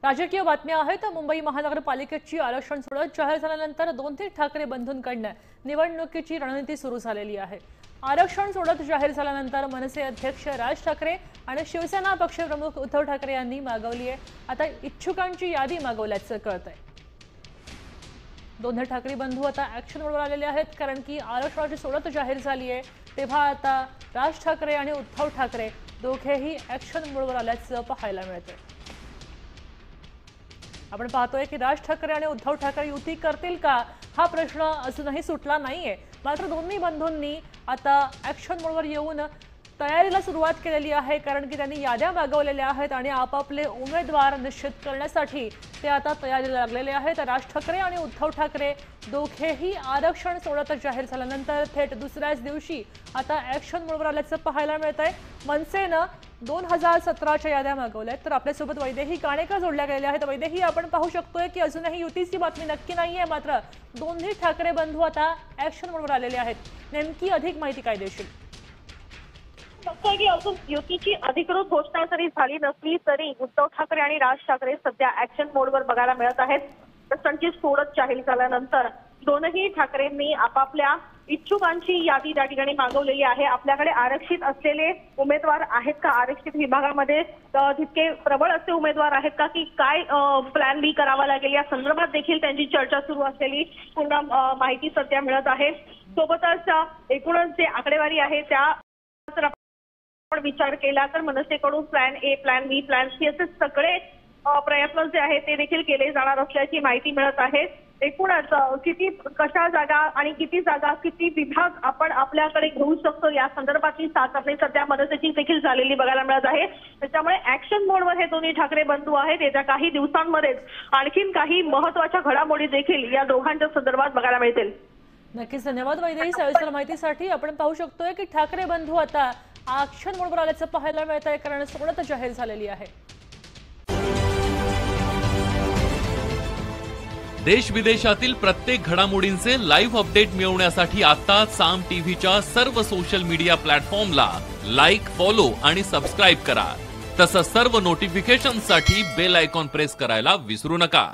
राजकीय बातम्या आहेत। मुंबई महानगरपालिकेची आरक्षण सोडत जाहीर झाल्यानंतर दोन्ही ठाकरे बंधूंकडून निवडणुकीची रणनीती सुरू झालेली आहे। आरक्षण सोडत जाहीर झाल्यानंतर मनसे अध्यक्ष राज ठाकरे आणि शिवसेना पक्षप्रमुख उद्धव ठाकरे यांनी मागवली आहे। आता इच्छुकांची यादी मागवल्याचं कळतंय। दोन्ही ठाकरे बंधू आता ऍक्शन मोडवर आलेले आहेत, कारण की आरक्षणाची सोडत जाहीर झाली आहे। तेव्हा आता राज ठाकरे आणि उद्धव ठाकरे दोघेही ऍक्शन मोडवर आल्याचं पाहायला मिळतंय। आपण पाहतोय की राज ठाकरे आणि उद्धव ठाकरे युती करतील का हा प्रश्न अजूनही सुटला नाहीये। मात्र दोन्ही बंधूंनी आता ऍक्शन मोडवर येऊन तयारीला सुरुवात केलेली आहे, कारण की त्यांनी याद्या मागवलेल्या आहेत आणि आपापले उमेदवार निश्चित करण्यासाठी ते आता तयारीला लागलेले आहेत। राज ठाकरे आणि उद्धव ठाकरे दोघेही आरक्षण सोडत जाहीर झाल्यानंतर थेट दुसऱ्याच दिवशी आता ऍक्शन मोडवर आल्याचं पाहायला मिळतंय। मनसेनं 2017च्या याद्या मागवल्यात, तर आपल्यासोबत वैदेही काणेकर जोडल्या गेलेल्या आहेत। वैदेही, आपण पाहू शकतोय की अजूनही युतीची बातमी नक्की नाहीये, मात्र दोन्ही ठाकरे बंधू आता ऍक्शन मोडवर आलेले आहेत। नेमकी अधिक माहिती काय देशील? की अजून युतीची अधिकृत घोषणा जरी झाली नसली तरी उद्धव ठाकरे आणि राज ठाकरे सध्या ऍक्शन मोडवर बघायला मिळत आहेत। प्रसंगी सोडत जाहीर झाल्यानंतर दोनही ठाकरेंनी आपापल्या इच्छुकांची यादी त्या ठिकाणी मागवलेली आहे। आपल्याकडे आरक्षित असलेले उमेदवार आहेत का, आरक्षित विभागामध्ये तितके प्रबळ असे उमेदवार आहेत का, की काय प्लॅन बी करावा लागेल या संदर्भात देखील त्यांची चर्चा सुरू असलेली पूर्ण माहिती सध्या मिळत आहे। सोबतच एकूणच जे आकडेवारी आहे त्या विचार केला तर मनसेकडून plan A, plan B, plan C असे सगळे प्रयत्न जे आहेत ते देखील केले जाणार असल्याची माहिती मिळत आहे। एकूणच किती कशा जागा आणि किती जागा किती विभाग आपण आपल्याकडे घेऊ शकतो या संदर्भातली चाचपणी सध्या मनसेची देखील झालेली बघायला मिळत आहे। त्याच्यामुळे ऍक्शन मोडवर हे दोन्ही ठाकरे बंधू आहेत। येत्या काही दिवसांमध्येच आणखीन काही महत्त्वाच्या घडामोडी देखील या दोघांच्या संदर्भात बघायला मिळतील। नक्कीच, धन्यवाद वैदेही सविस्तर माहितीसाठी। आपण पाहू शकतोय की ठाकरे बंधू आता ऍक्शन मोडवर आल्याचं पाहायला मिळत आहे, कारण सोडत जाहीर झालेली आहे। देश विदेशातील प्रत्येक घडामोडींचे लाईव्ह अपडेट मिळवण्यासाठी आता साम टीव्हीच्या सर्व सोशल मीडिया प्लॅटफॉर्मला लाईक, फॉलो आणि सबस्क्राईब करा। तसंच सर्व नोटिफिकेशनसाठी बेल आयकॉन प्रेस करायला विसरू नका।